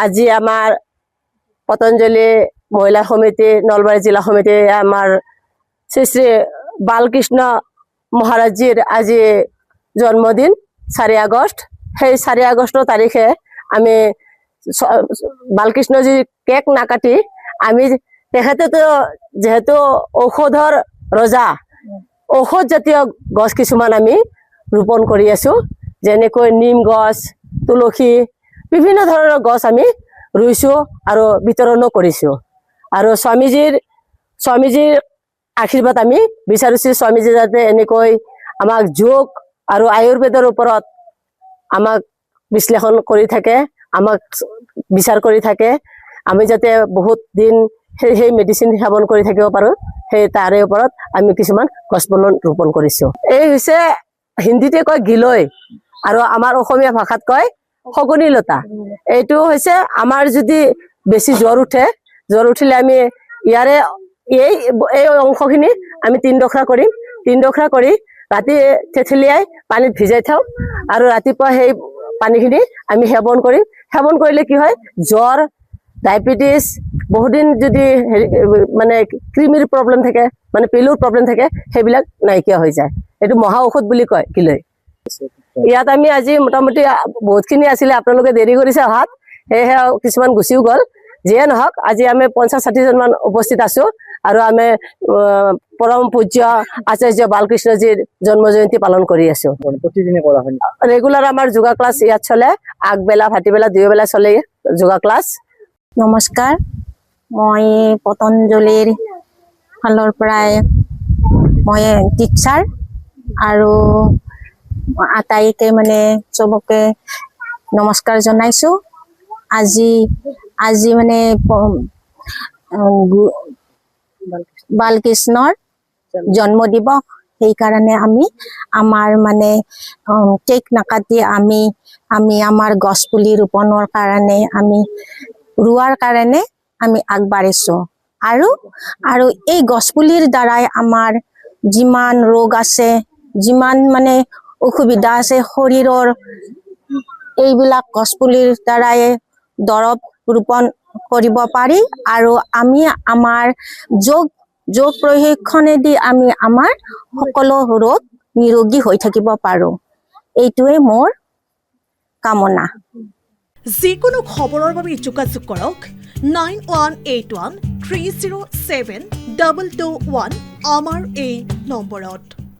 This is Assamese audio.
আজি আমাৰ পতঞ্জলি মহিলা সমিতি নলবাৰী জিলা সমিতি আমাৰ শ্ৰী শ্ৰী বালকৃষ্ণ মহাৰাজজীৰ আজি জন্মদিন 4 আগষ্ট। সেই 4 আগষ্ট তাৰিখে আমি বালকৃষ্ণজী কেক নাকাটি আমি তেখেতেতো যেহেতু ঔষধৰ ৰজা ঔষধ জাতীয় গছ কিছুমান আমি ৰোপণ কৰি আছো, যেনেকৈ নিম গছ, তুলসী, বিভিন্ন ধৰণৰ গছ আমি ৰুইছো আৰু বিতৰণো কৰিছো। আৰু স্বামীজীৰ আশীৰ্বাদ আমি বিচাৰিছো, স্বামীজী যাতে এনেকৈ আমাক যোগ আৰু আয়ুৰ্বেদৰ ওপৰত আমাক বিশ্লেষণ কৰি থাকে, আমাক বিচাৰ কৰি থাকে, আমি যাতে বহুত দিন সেই মেডিচিন সেৱন কৰি থাকিব পাৰো, সেই তাৰে ওপৰত আমি কিছুমান গছ ৰোপণ কৰিছো। এই হৈছে হিন্দীতে কয় গিলৈ আৰু আমাৰ অসমীয়া ভাষাত কয় শগুনী লতা। এইটো হৈছে আমাৰ যদি বেছি জ্বৰ উঠিলে আমি ইয়াৰে এই অংশখিনি আমি 3 ডোখৰা কৰিম, 3 ডোখৰা কৰি ৰাতি থেথেলিয়াই পানীত ভিজাই থওঁ আৰু ৰাতিপুৱা সেই পানীখিনি আমি সেৱন কৰিম। সেৱন কৰিলে কি হয়, জ্বৰ, ডায়েবেটিছ, বহুদিন যদি মানে ক্ৰিমিৰ প্ৰব্লেম থাকে, মানে পেলুৰ প্ৰব্লেম থাকে, সেইবিলাক নাইকিয়া হৈ যায়। এইটো মহা ঔষধ বুলি কয় গিলৈ। ইয়াত আমি আজি মোটামুটি বহুতখিনি আছিলে, আপোনালোকে দেৰি কৰিছে অহাত, সেয়েহে কিছুমান গুচিও গ'ল। যিয়ে নহওক আজি আমি 50-60 জন মান উপস্থিত আছো আৰু আমি পৰম পূজ্য আচাৰ্য বালকৃষ্ণজীৰ জন্ম জয়ন্তী পালন কৰি আছো। ৰেগুলাৰ আমাৰ যোগা ক্লাছ ইয়াত চলে, আগবেলা ভাটিবেলা 2 বেলা চলে যোগা ক্লাছ। নমস্কাৰ, মই পতঞ্জলিৰ ফালৰ পৰাই মই টিচাৰ আৰু আটাইকে মানে চবকে নমস্কাৰ জনাইছো। আজি মানে বালকৃষ্ণৰ জন্ম দিৱস, সেইকাৰণে আমি আমাৰ মানে কেক নাকাটি আমি আমাৰ গছ পুলি ৰোপণৰ কাৰণে ৰোৱাৰ কাৰণে আমি আগবাঢ়িছো। আৰু এই গছ পুলিৰ দ্বাৰাই আমাৰ যিমান ৰোগ আছে, যিমান মানে অসুবিধা আছে শৰীৰৰ, এইবিলাক গছ পুলিৰ দ্বাৰাই দৰৱ ৰোপণ কৰিব পাৰি। আৰু আমি আমাৰ যোগ প্ৰশিক্ষণেদি আমি আমাৰ সকলো ৰোগ নিৰোগী হৈ থাকিব পাৰো। এইটোৱে মোৰ কামনা। যিকোনো খবৰৰ বাবে যোগাযোগ কৰক 9181307221 আমাৰ এই নম্বৰত।